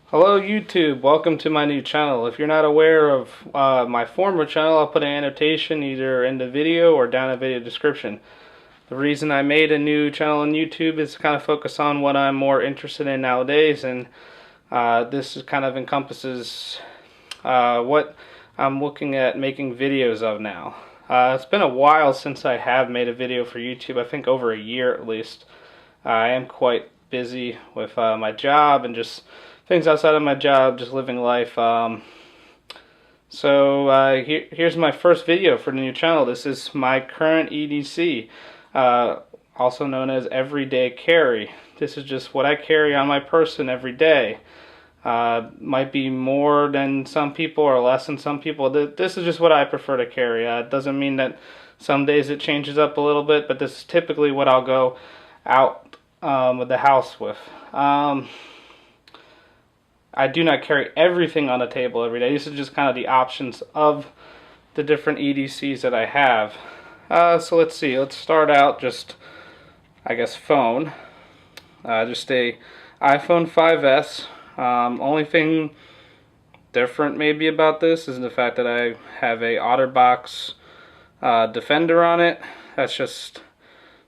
Hello YouTube, welcome to my new channel. If you're not aware of my former channel, I'll put an annotation either in the video or down in the video description. The reason I made a new channel on YouTube is to kind of focus on what I'm more interested in nowadays, and this kind of encompasses what I'm looking at making videos of now. It's been a while since I have made a video for YouTube, I think over a year at least. I am quite busy with my job and just things outside of my job, just living life. Here's my first video for the new channel. This is my current EDC, also known as everyday carry. This is just what I carry on my person every day. Might be more than some people or less than some people. This is just what I prefer to carry. It doesn't mean that some days it changes up a little bit, but this is typically what I'll go out with the house with. I do not carry everything on the table every day. These are just kind of the options of the different EDCs that I have. So let's see. Let's start out just, I guess, phone. Just a iPhone 5S. Only thing different maybe about this is the fact that I have a OtterBox Defender on it. That's just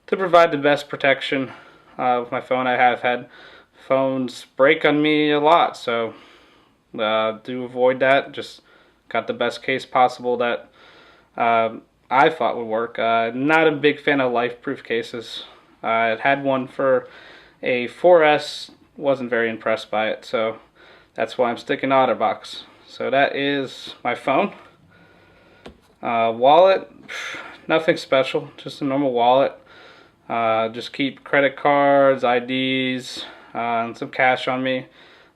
to provide the best protection with my phone. I have had phones break on me a lot, so to avoid that, just got the best case possible that I thought would work. Not a big fan of life-proof cases. I had one for a 4S, wasn't very impressed by it, so that's why I'm sticking to OtterBox. So that is my phone. Wallet, nothing special, just a normal wallet. Just keep credit cards, IDs, and some cash on me.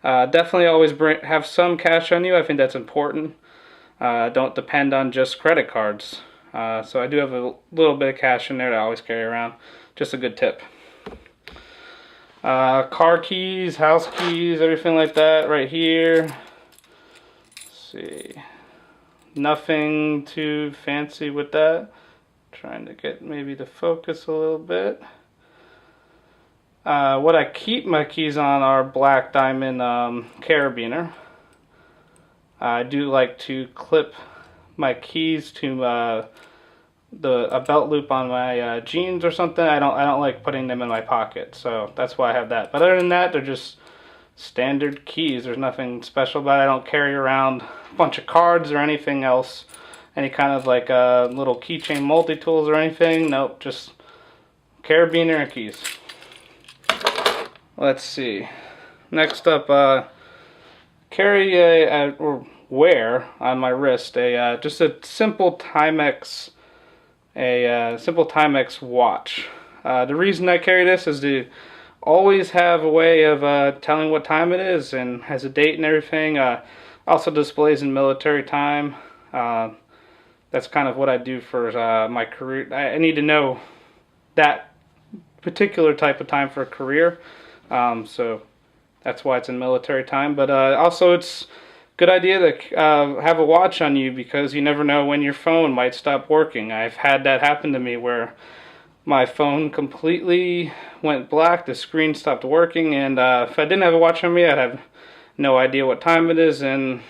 Definitely always have some cash on you. I think that's important. Don't depend on just credit cards. So I do have a little bit of cash in there to always carry around. Just a good tip. Car keys, house keys, everything like that right here. Let's see. Nothing too fancy with that. Trying to get maybe the focus a little bit. What I keep my keys on are black diamond carabiner. I do like to clip my keys to a belt loop on my jeans or something. I don't like putting them in my pocket, so that's why I have that. But other than that, they're just standard keys. There's nothing special about it. I don't carry around a bunch of cards or anything else. Any kind of like little keychain multi-tools or anything. Nope, just carabiner and keys. Let's see. Next up, carry or wear on my wrist just a simple Timex, simple Timex watch. The reason I carry this is to always have a way of telling what time it is and has a date and everything. Also displays in military time. That's kind of what I do for my career. I need to know that particular type of time for a career. So that's why it's in military time. But also it's a good idea to have a watch on you, because you never know when your phone might stop working. I've had that happen to me where my phone completely went black, the screen stopped working, and if I didn't have a watch on me, I'd have no idea what time it is, and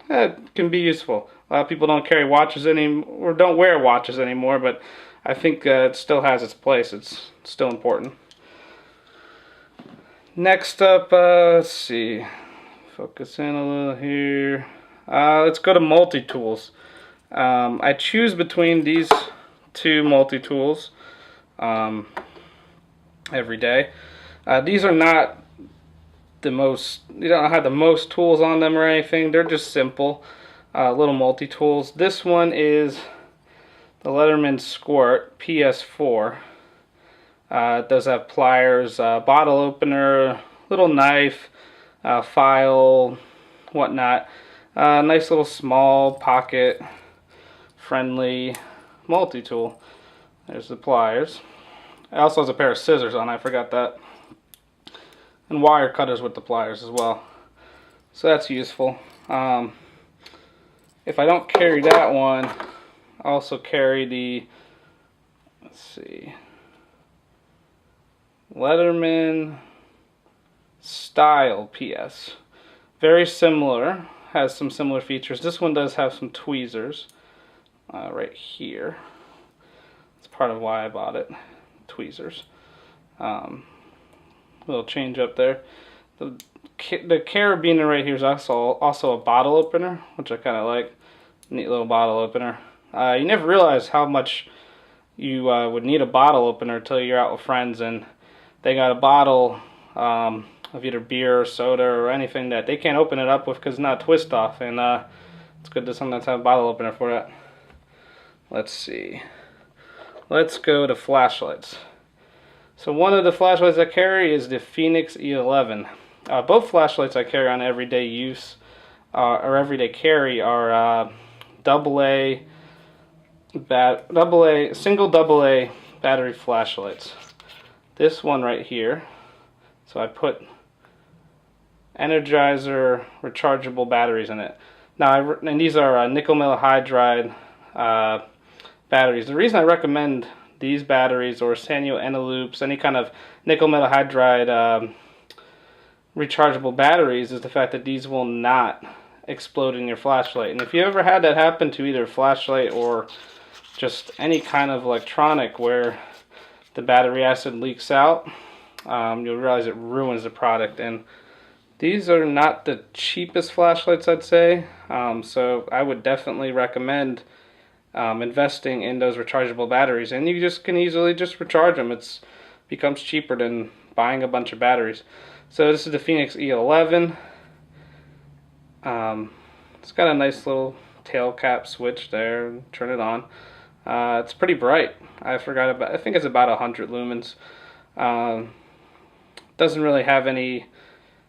it can be useful. A lot of people don't carry watches anymore, or don't wear watches anymore, but I think it still has its place. It's still important. Next up, let's see, focus in a little here. Let's go to multi-tools. I choose between these two multi-tools every day. These are not the most, you don't have the most tools on them or anything. They're just simple little multi-tools. This one is the Leatherman Squirt PS4. It does have pliers, bottle opener, little knife, file, whatnot. Nice little small pocket friendly multi-tool. There's the pliers. It also has a pair of scissors on, I forgot that. And wire cutters with the pliers as well. So that's useful. If I don't carry that one, I also carry the, let's see, Leatherman Style PS. Very similar, has some similar features. This one does have some tweezers right here. It's part of why I bought it. Tweezers. Little change up there. The carabiner right here is also a bottle opener, which I kind of like. Neat little bottle opener. You never realize how much you would need a bottle opener until you're out with friends and they got a bottle of either beer or soda or anything that they can't open it up with because it's not a twist off, and it's good to sometimes have a bottle opener for that. Let's see. Let's go to flashlights. So one of the flashlights I carry is the Fenix E11. Both flashlights I carry on everyday use or everyday carry are single AA battery flashlights. This one right here, so I put Energizer rechargeable batteries in it. Now, and these are nickel metal hydride batteries. The reason I recommend these batteries or Sanyo Eneloops, any kind of nickel metal hydride rechargeable batteries, is the fact that these will not explode in your flashlight. And if you ever had that happen to either a flashlight or just any kind of electronic where the battery acid leaks out, you'll realize it ruins the product. And these are not the cheapest flashlights, I'd say, so I would definitely recommend investing in those rechargeable batteries, and you just can easily just recharge them. It becomes cheaper than buying a bunch of batteries. So this is the Fenix E11. It's got a nice little tail cap switch there. Turn it on. It's pretty bright. I think it's about 100 lumens. Doesn't really have any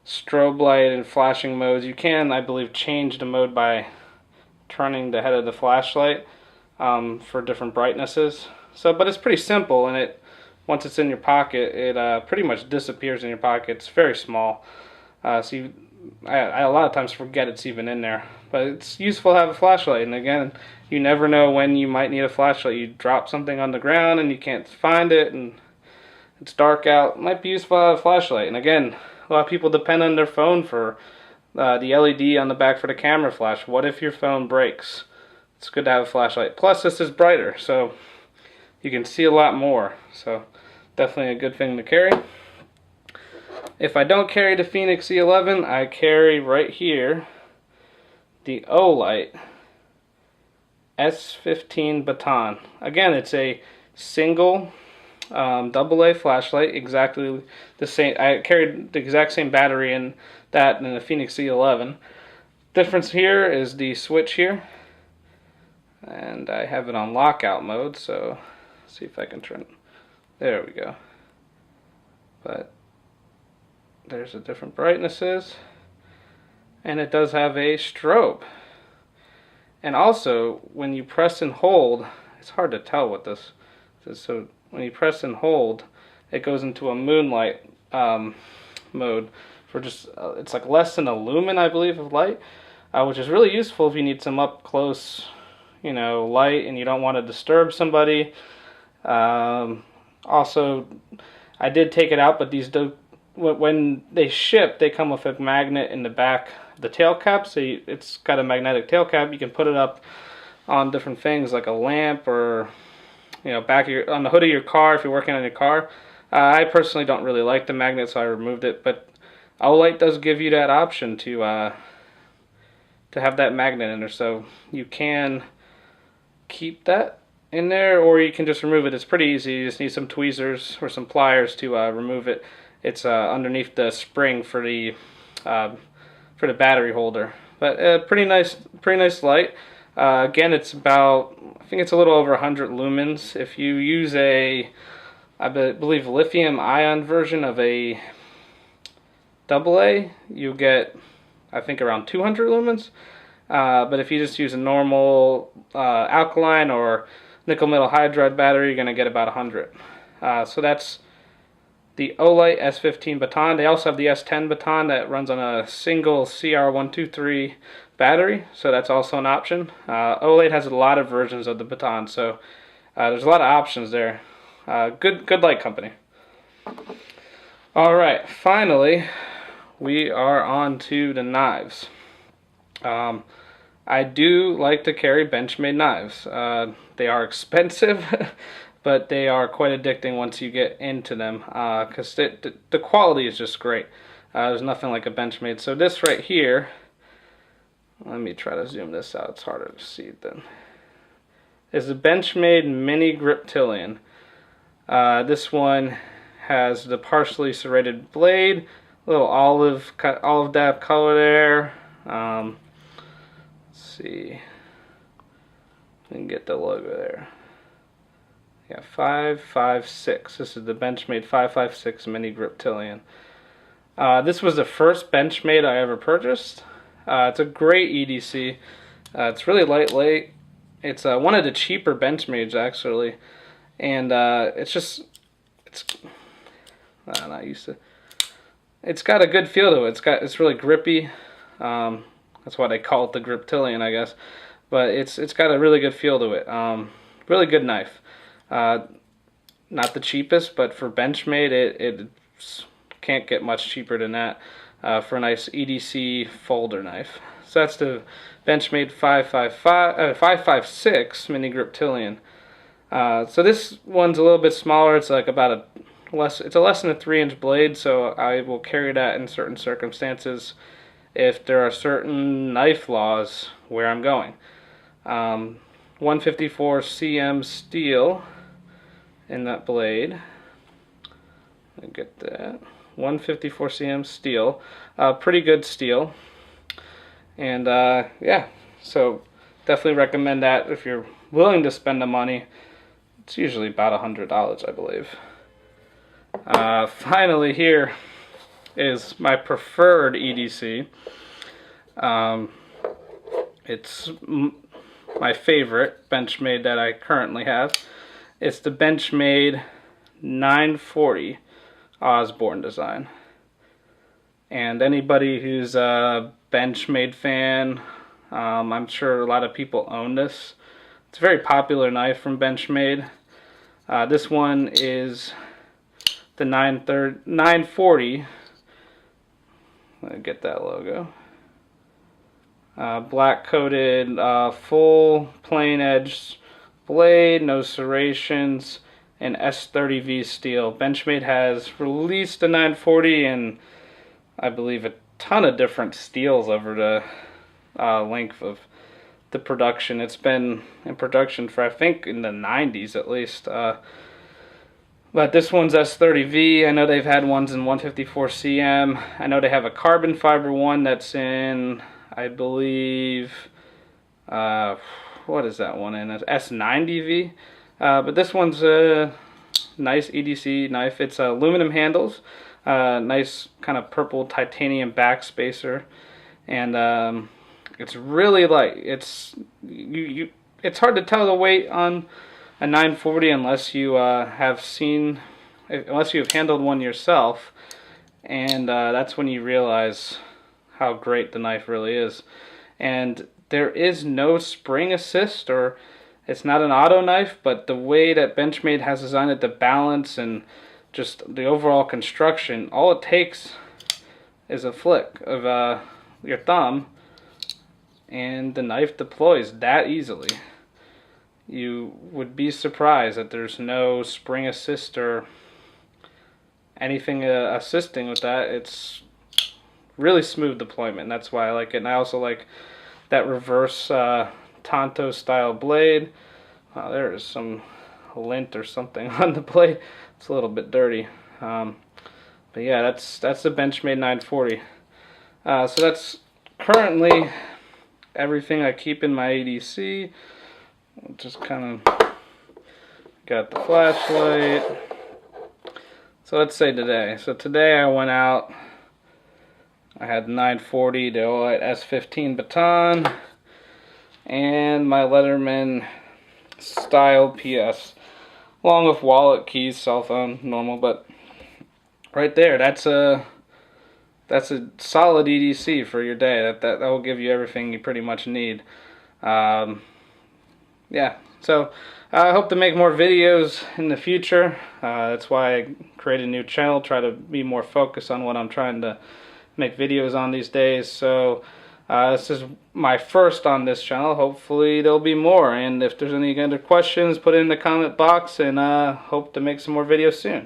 strobe light and flashing modes. You can, I believe, change the mode by turning the head of the flashlight for different brightnesses. So, but it's pretty simple, and once it's in your pocket, it pretty much disappears in your pocket. It's very small, so I a lot of times forget it's even in there. But it's useful to have a flashlight, and again, you never know when you might need a flashlight. You drop something on the ground and you can't find it, and it's dark out. It might be useful to have a flashlight. And again, a lot of people depend on their phone for the LED on the back for the camera flash. What if your phone breaks? It's good to have a flashlight. Plus, this is brighter, so you can see a lot more. So, definitely a good thing to carry. If I don't carry the Fenix E11, I carry right here the Olight S15 Baton. Again, it's a single AA flashlight, exactly the same. I carried the exact same battery in that in the Fenix E11. Difference here is the switch here, and I have it on lockout mode, so see if I can turn it. There we go. But there's the different brightnesses, and it does have a strobe. And also, when you press and hold, it's hard to tell what this is. So when you press and hold, it goes into a moonlight mode for just it's like less than a lumen, I believe, of light, which is really useful if you need some up close, light and you don't want to disturb somebody. Also, I did take it out, but these when they ship, they come with a magnet in the back of the tail cap, so it's got a magnetic tail cap. You can put it up on different things like a lamp or back of on the hood of your car if you're working on your car. I personally don't really like the magnet, so I removed it, but Olight does give you that option to have that magnet in there, so you can keep that in there, or you can just remove it. It's pretty easy. You just need some tweezers or some pliers to remove it. It's underneath the spring for the battery holder. But pretty nice light. Again, it's about, I think it's a little over 100 lumens. If you use I believe lithium ion version of a AA, you get, I think, around 200 lumens. But if you just use a normal alkaline or nickel metal hydride battery, you're going to get about 100. So that's the Olight S15 Baton. They also have the S10 Baton that runs on a single CR123 battery, so that's also an option. Olight has a lot of versions of the Baton, so there's a lot of options there. Good light company. Alright, finally, we are on to the knives. I do like to carry Benchmade knives. They are expensive, but they are quite addicting once you get into them, because the quality is just great. There's nothing like a Benchmade. So this right here, let me try to zoom this out, it's harder to see then, is a Benchmade Mini Griptilian. This one has the partially serrated blade, little olive dab color there. Let's see, we can get the logo there. Yeah, 556. This is the Benchmade 556 Mini Griptilian. This was the first Benchmade I ever purchased. It's a great EDC. It's really lightweight. It's one of the cheaper Benchmades actually, and it's got a good feel to it. It's really grippy. That's why they call it the Griptilian, I guess. But it's got a really good feel to it. Really good knife. Not the cheapest, but for Benchmade, it can't get much cheaper than that for a nice EDC folder knife. So that's the Benchmade 556 Mini Griptilian. So this one's a little bit smaller. It's like about it's a less than a 3-inch blade, so I will carry that in certain circumstances if there are certain knife laws where I'm going. 154 cm steel in that blade. I get that. 154 cm steel. Pretty good steel. And yeah, so definitely recommend that if you're willing to spend the money. It's usually about $100, I believe. Finally, here is my preferred EDC. It's my favorite Benchmade that I currently have. It's the Benchmade 940 Osborne design. And anybody who's a Benchmade fan, I'm sure a lot of people own this. It's a very popular knife from Benchmade. This one is the 940. Let me get that logo. Black coated, full plain edge blade, no serrations, and S30V steel. Benchmade has released the 940 and I believe a ton of different steels over the length of the production. It's been in production for I think in the 90s at least. But this one's S30V. I know they've had ones in 154 cm. I know they have a carbon fiber one that's in, I believe, what is that one in? It's S90V. But this one's a nice EDC knife. It's aluminum handles, nice kind of purple titanium backspacer, and it's really light. It's hard to tell the weight on a 940 unless you have handled one yourself, and that's when you realize how great the knife really is. And there is no spring assist, or it's not an auto knife, but the way that Benchmade has designed it, the balance and just the overall construction, all it takes is a flick of your thumb and the knife deploys that easily. You would be surprised that there's no spring assist or anything assisting with that. It's really smooth deployment. That's why I like it. And I also like that reverse Tonto style blade. There is some lint or something on the blade. It's a little bit dirty. But yeah, that's the Benchmade 940. So that's currently everything I keep in my EDC. Just kind of got the flashlight. So let's say today. So today I went out. I had the 940, the Olight S15 Baton, and my Leatherman Style PS, along with wallet, keys, cell phone, normal. But right there, that's a solid EDC for your day. That will give you everything you pretty much need. Yeah, so I hope to make more videos in the future. That's why I created a new channel, try to be more focused on what I'm trying to make videos on these days. So this is my first on this channel. Hopefully there'll be more, and if there's any other questions, put it in the comment box, and hope to make some more videos soon.